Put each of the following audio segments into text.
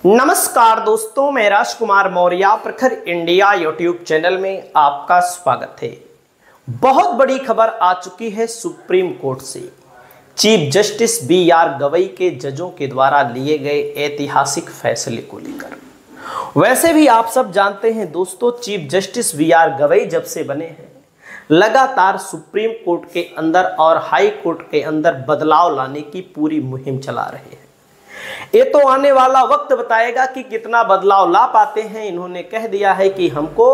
नमस्कार दोस्तों, मैं राजकुमार मौर्य प्रखर इंडिया यूट्यूब चैनल में आपका स्वागत है। बहुत बड़ी खबर आ चुकी है सुप्रीम कोर्ट से। चीफ जस्टिस BR गवई के जजों के द्वारा लिए गए ऐतिहासिक फैसले को लेकर। वैसे भी आप सब जानते हैं दोस्तों, चीफ जस्टिस BR गवई जब से बने हैं लगातार सुप्रीम कोर्ट के अंदर और हाई कोर्ट के अंदर बदलाव लाने की पूरी मुहिम चला रहे हैं। ये तो आने वाला वक्त बताएगा कि कितना बदलाव ला पाते हैं। इन्होंने कह दिया है कि हमको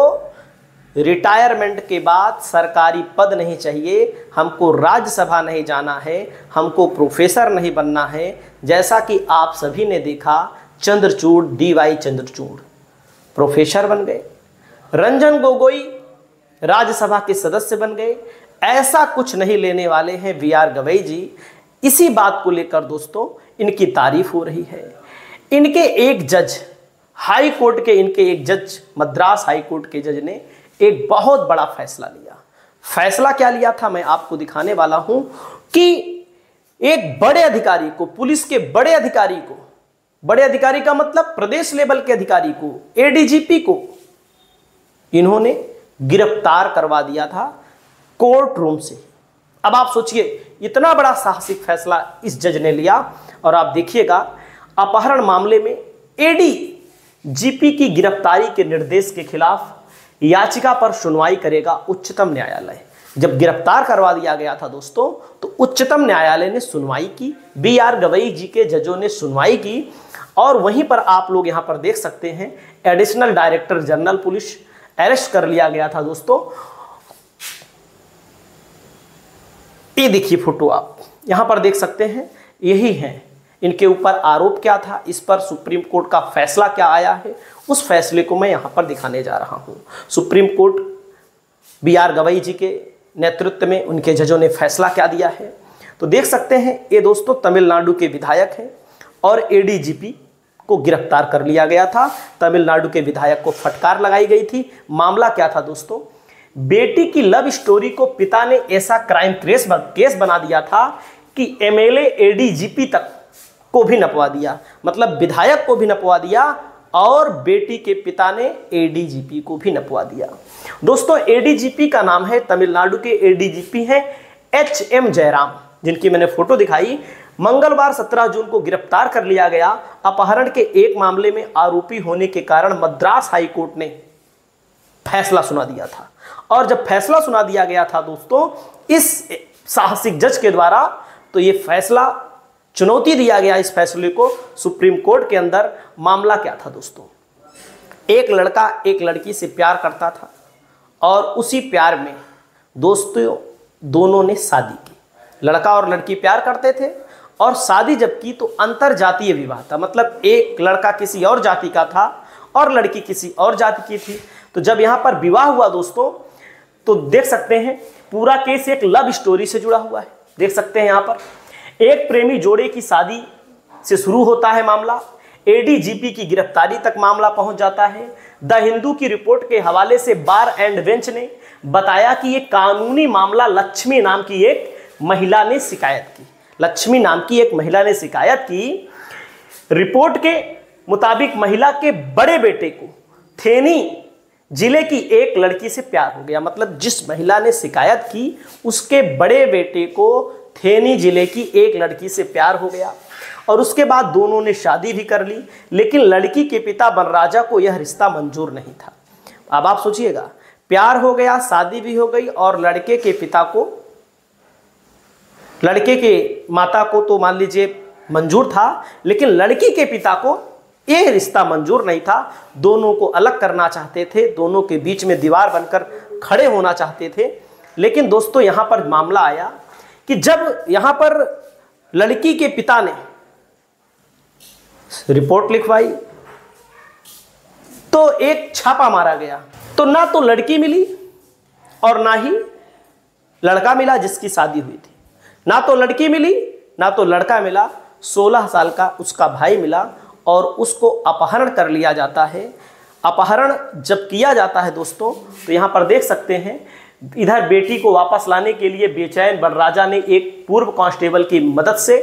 रिटायरमेंट के बाद सरकारी पद नहीं चाहिए, हमको राज्यसभा नहीं जाना है, हमको प्रोफेसर नहीं बनना है। जैसा कि आप सभी ने देखा, चंद्रचूड़ DY चंद्रचूड़ प्रोफेसर बन गए, रंजन गोगोई राज्यसभा के सदस्य बन गए। ऐसा कुछ नहीं लेने वाले हैं BR गवई जी। इसी बात को लेकर दोस्तों इनकी तारीफ हो रही है। इनके एक जज हाई कोर्ट के मद्रास हाई कोर्ट के जज ने एक बहुत बड़ा फैसला लिया। फैसला क्या लिया था मैं आपको दिखाने वाला हूं कि एक बड़े अधिकारी को, पुलिस के बड़े अधिकारी का मतलब प्रदेश लेवल के अधिकारी को, ADGP को इन्होंने गिरफ्तार करवा दिया था कोर्ट रूम से। अब आप सोचिए, इतना बड़ा साहसिक फैसला इस जज ने लिया। और आप देखिएगा, अपहरण मामले में ADGP की गिरफ्तारी के निर्देश के खिलाफ याचिका पर सुनवाई करेगा उच्चतम न्यायालय। जब गिरफ्तार करवा दिया गया था दोस्तों, तो उच्चतम न्यायालय ने सुनवाई की, BR गवई जी के जजों ने सुनवाई की। और वहीं पर आप लोग यहां पर देख सकते हैं, additional director general police arrest कर लिया गया था दोस्तों। ये देखिए फोटो, आप यहां पर देख सकते हैं, यही है। इनके ऊपर आरोप क्या था, इस पर सुप्रीम कोर्ट का फैसला क्या आया है, उस फैसले को मैं यहां पर दिखाने जा रहा हूं। सुप्रीम कोर्ट BR गवई जी के नेतृत्व में उनके जजों ने फैसला क्या दिया है, तो देख सकते हैं। ये दोस्तों तमिलनाडु के विधायक हैं और ADGP को गिरफ्तार कर लिया गया था। तमिलनाडु के विधायक को फटकार लगाई गई थी। मामला क्या था दोस्तों, बेटी की लव स्टोरी को पिता ने ऐसा क्राइम केस बना दिया था कि MLA ADGP तक को भी नपवा दिया, मतलब विधायक को भी नपवा दिया और बेटी के पिता ने ADGP को भी नपवा दिया। दोस्तों ADGP का नाम है, तमिलनाडु के ADGP हैं HM जयराम, जिनकी मैंने फोटो दिखाई। मंगलवार 17 जून को गिरफ्तार कर लिया गया। अपहरण के एक मामले में आरोपी होने के कारण मद्रास हाई कोर्ट ने फैसला सुना दिया था। और जब फैसला सुना दिया गया था दोस्तों इस साहसिक जज के द्वारा, तो ये फैसला चुनौती दिया गया इस फैसले को सुप्रीम कोर्ट के अंदर। मामला क्या था दोस्तों, एक लड़का एक लड़की से प्यार करता था और उसी प्यार में दोस्तों दोनों ने शादी की। लड़का और लड़की प्यार करते थे और शादी जब की तो अंतर जातीय विवाह था, मतलब एक लड़का किसी और जाति का था और लड़की किसी और जाति की थी। तो जब यहाँ पर विवाह हुआ दोस्तों, तो देख सकते हैं पूरा केस एक लव स्टोरी से जुड़ा हुआ है। देख सकते हैं यहाँ पर एक प्रेमी जोड़े की शादी से शुरू होता है मामला, ADGP की गिरफ्तारी तक मामला पहुंच जाता है। द हिंदू की रिपोर्ट के हवाले से बार एंड बेंच ने बताया कि ये कानूनी मामला लक्ष्मी नाम की एक महिला ने शिकायत की। लक्ष्मी नाम की एक महिला ने शिकायत की। रिपोर्ट के मुताबिक महिला के बड़े बेटे को थेनी जिले की एक लड़की से प्यार हो गया, मतलब जिस महिला ने शिकायत की उसके बड़े बेटे को थेनी जिले की एक लड़की से प्यार हो गया। और उसके बाद दोनों ने शादी भी कर ली, लेकिन लड़की के पिता बनराजा को यह रिश्ता मंजूर नहीं था। अब आप सोचिएगा, प्यार हो गया, शादी भी हो गई और लड़के के माता को तो मान लीजिए मंजूर था, लेकिन लड़की के पिता को यह रिश्ता मंजूर नहीं था। दोनों को अलग करना चाहते थे, दोनों के बीच में दीवार बनकर खड़े होना चाहते थे। लेकिन दोस्तों यहाँ पर मामला आया कि जब यहाँ पर लड़की के पिता ने रिपोर्ट लिखवाई तो एक छापा मारा गया, तो ना तो लड़की मिली और ना ही लड़का मिला जिसकी शादी हुई थी। ना तो लड़की मिली ना तो लड़का मिला। 16 साल का उसका भाई मिला और उसको अपहरण कर लिया जाता है। अपहरण जब किया जाता है दोस्तों, तो यहाँ पर देख सकते हैं, इधर बेटी को वापस लाने के लिए बेचैन बनराजा ने एक पूर्व कांस्टेबल की मदद से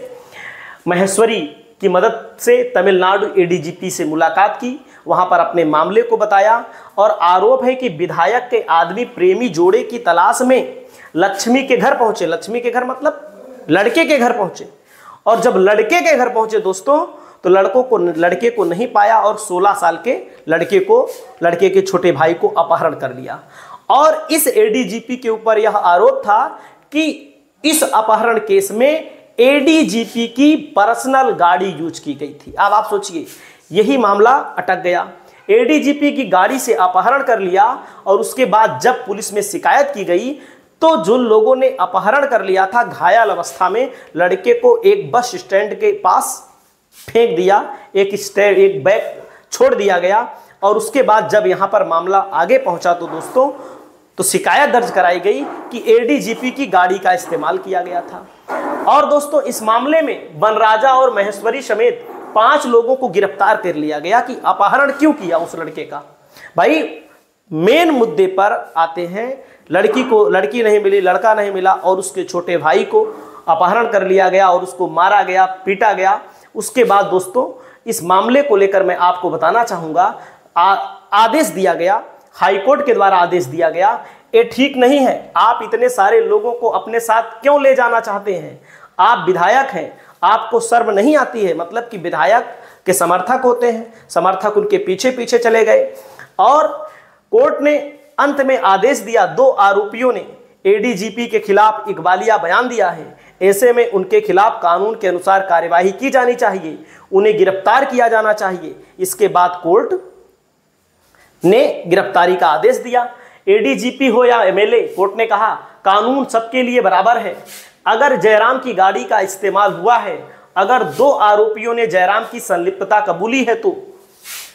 महेश्वरी की मदद से तमिलनाडु एडीजीपी से मुलाकात की, वहां पर अपने मामले को बताया और आरोप है कि विधायक के आदमी प्रेमी जोड़े की तलाश में लक्ष्मी के घर पहुंचे। लक्ष्मी के घर मतलब लड़के के घर पहुंचे, और जब लड़के के घर पहुंचे दोस्तों तो लड़के को नहीं पाया और 16 साल के लड़के के छोटे भाई को अपहरण कर लिया। और इस एडीजीपी के ऊपर यह आरोप था कि इस अपहरण केस में एडीजीपी की पर्सनल गाड़ी यूज की गई थी। अब आप सोचिए, यही मामला अटक गया, एडीजीपी की गाड़ी से अपहरण कर लिया, और उसके बाद जब पुलिस में शिकायत की गई तो जो लोगों ने अपहरण कर लिया था घायल अवस्था में लड़के को एक बस स्टैंड के पास फेंक दिया, एक बैग छोड़ दिया गया। और उसके बाद जब यहां पर मामला आगे पहुंचा तो दोस्तों तो शिकायत दर्ज कराई गई कि एडीजीपी की गाड़ी का इस्तेमाल किया गया था। और दोस्तों इस मामले में बनराजा और महेश्वरी समेत 5 लोगों को गिरफ्तार कर लिया गया कि अपहरण क्यों किया उस लड़के का। भाई मेन मुद्दे पर आते हैं, लड़की नहीं मिली, लड़का नहीं मिला और उसके छोटे भाई को अपहरण कर लिया गया और उसको मारा गया, पीटा गया। उसके बाद दोस्तों इस मामले को लेकर मैं आपको बताना चाहूंगा, आदेश दिया गया, हाईकोर्ट के द्वारा आदेश दिया गया, ये ठीक नहीं है। आप इतने सारे लोगों को अपने साथ क्यों ले जाना चाहते हैं? आप विधायक हैं, आपको शर्म नहीं आती है? मतलब कि विधायक के समर्थक होते हैं, समर्थक उनके पीछे पीछे चले गए और कोर्ट ने अंत में आदेश दिया। 2 आरोपियों ने एडीजीपी के खिलाफ इकबालिया बयान दिया है, ऐसे में उनके खिलाफ कानून के अनुसार कार्यवाही की जानी चाहिए, उन्हें गिरफ्तार किया जाना चाहिए। इसके बाद कोर्ट ने गिरफ्तारी का आदेश दिया। एडीजीपी हो या एमएलए, कोर्ट ने कहा कानून सबके लिए बराबर है। अगर जयराम की गाड़ी का इस्तेमाल हुआ है, अगर 2 आरोपियों ने जयराम की संलिप्तता कबूली है तो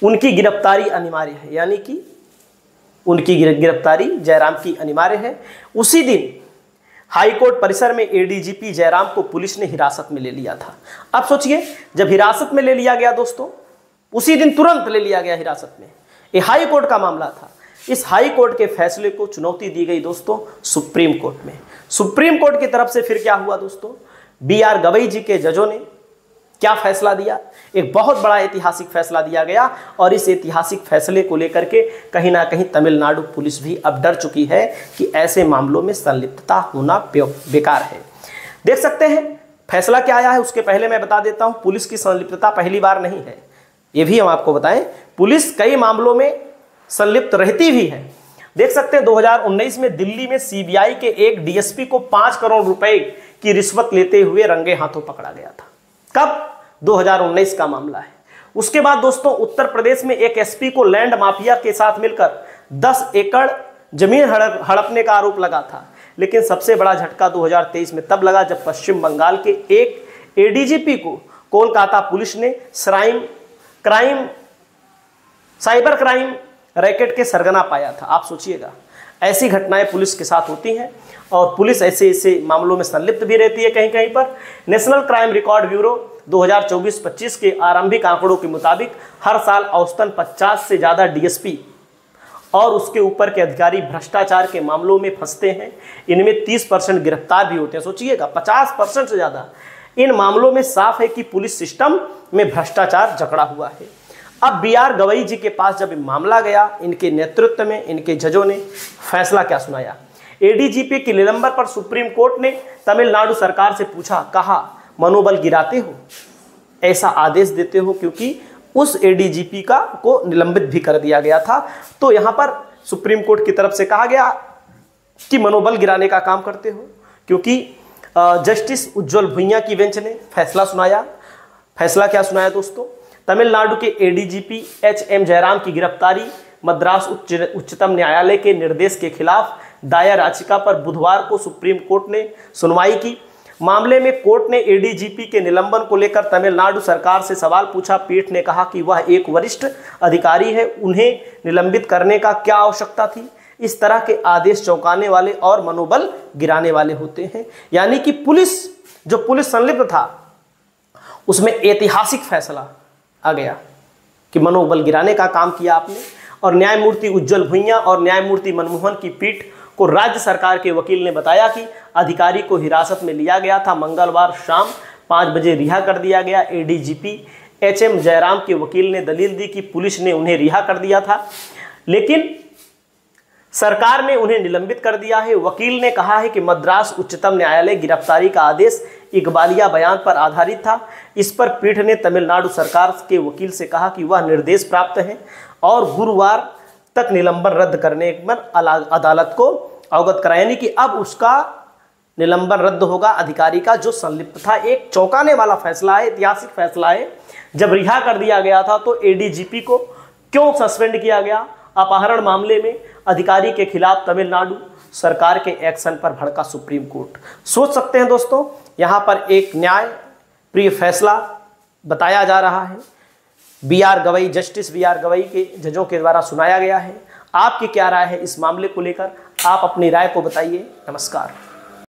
उनकी गिरफ्तारी अनिवार्य है, यानी कि उनकी गिरफ्तारी जयराम की अनिवार्य है। उसी दिन हाईकोर्ट परिसर में एडीजीपी जयराम को पुलिस ने हिरासत में ले लिया था। अब सोचिए, जब हिरासत में ले लिया गया दोस्तों, उसी दिन तुरंत ले लिया गया हिरासत में, ये हाई कोर्ट का मामला था। इस हाई कोर्ट के फैसले को चुनौती दी गई दोस्तों सुप्रीम कोर्ट में। सुप्रीम कोर्ट की तरफ से फिर क्या हुआ दोस्तों, बीआर गवई जी के जजों ने क्या फैसला दिया? एक बहुत बड़ा ऐतिहासिक फैसला दिया गया और इस ऐतिहासिक फैसले को लेकर के कहीं ना कहीं तमिलनाडु पुलिस भी अब डर चुकी है कि ऐसे मामलों में संलिप्तता होना बेकार है। देख सकते हैं फैसला क्या आया है। उसके पहले मैं बता देता हूं, पुलिस की संलिप्तता पहली बार नहीं है, ये भी हम आपको बताएं। पुलिस कई मामलों में संलिप्त रहती भी है। देख सकते हैं 2019 में दिल्ली में सीबीआई के एक डीएसपी को 5 करोड़ रुपए की रिश्वत लेते हुए रंगे हाथों पकड़ा गया था। कब? 2019 का मामला है। उसके बाद दोस्तों उत्तर प्रदेश में एक एसपी को लैंड माफिया के साथ मिलकर 10 एकड़ जमीन हड़पने का आरोप लगा था। लेकिन सबसे बड़ा झटका 2023 में तब लगा जब पश्चिम बंगाल के एक एडीजीपी को कोलकाता पुलिस ने साइबर क्राइम रैकेट के सरगना पाया था। आप सोचिएगा, ऐसी घटनाएं पुलिस के साथ होती हैं और पुलिस ऐसे मामलों में संलिप्त भी रहती है कहीं कहीं पर। नेशनल क्राइम रिकॉर्ड ब्यूरो 2024-25 के आरंभिक आंकड़ों के मुताबिक हर साल औसतन 50 से ज़्यादा डीएसपी और उसके ऊपर के अधिकारी भ्रष्टाचार के मामलों में फंसते हैं। इनमें 30% गिरफ्तार भी होते हैं। सोचिएगा, 50% से ज़्यादा। इन मामलों में साफ है कि पुलिस सिस्टम में भ्रष्टाचार जकड़ा हुआ है। अब बीआर गवई जी के पास जब मामला गया, इनके नेतृत्व में इनके जजों ने फैसला क्या सुनाया। एडीजीपी के निलंबन पर सुप्रीम कोर्ट ने तमिलनाडु सरकार से पूछा, कहा मनोबल गिराते हो, ऐसा आदेश देते हो, क्योंकि उस एडीजीपी को निलंबित भी कर दिया गया था। तो यहाँ पर सुप्रीम कोर्ट की तरफ से कहा गया कि मनोबल गिराने का काम करते हो, क्योंकि जस्टिस उज्ज्वल भुइयां की बेंच ने फैसला सुनाया। फैसला क्या सुनाया दोस्तों, तमिलनाडु के एडीजीपी एचएम जयराम की गिरफ्तारी मद्रास उच्चतम न्यायालय के निर्देश के खिलाफ दायर याचिका पर बुधवार को सुप्रीम कोर्ट ने सुनवाई की। मामले में कोर्ट ने एडीजीपी के निलंबन को लेकर तमिलनाडु सरकार से सवाल पूछा। पीठ ने कहा कि वह एक वरिष्ठ अधिकारी है, उन्हें निलंबित करने का क्या आवश्यकता थी। इस तरह के आदेश चौंकाने वाले और मनोबल गिराने वाले होते हैं। यानी कि पुलिस संलिप्त था, उसमें ऐतिहासिक फैसला आ गया कि मनोबल गिराने का काम किया आपने। और न्यायमूर्ति उज्ज्वल भुइयां और न्यायमूर्ति मनमोहन की पीठ को राज्य सरकार के वकील ने बताया कि अधिकारी को हिरासत में लिया गया था। मंगलवार शाम 5 बजे रिहा कर दिया गया। एडीजीपी एचएम जयराम के वकील ने दलील दी कि पुलिस ने उन्हें रिहा कर दिया था, लेकिन सरकार ने उन्हें निलंबित कर दिया है। वकील ने कहा है कि मद्रास उच्चतम न्यायालय गिरफ्तारी का आदेश इकबालिया बयान पर आधारित था। इस पर पीठ ने तमिलनाडु सरकार के वकील से कहा कि वह निर्देश प्राप्त है और गुरुवार तक निलंबन रद्द करने पर अदालत को अवगत कराया, यानी कि अब उसका निलंबन रद्द होगा अधिकारी का जो संलिप्त था। एक चौंकाने वाला फैसला है, ऐतिहासिक फैसला है। जब रिहा कर दिया गया था तो एडीजीपी को क्यों सस्पेंड किया गया? अपहरण मामले में अधिकारी के खिलाफ तमिलनाडु सरकार के एक्शन पर भड़का सुप्रीम कोर्ट। सोच सकते हैं दोस्तों, यहाँ पर एक न्याय प्रिय फैसला बताया जा रहा है। B R Gavai, justice B R Gavai के जजों के द्वारा सुनाया गया है। आपकी क्या राय है इस मामले को लेकर? आप अपनी राय को बताइए। नमस्कार।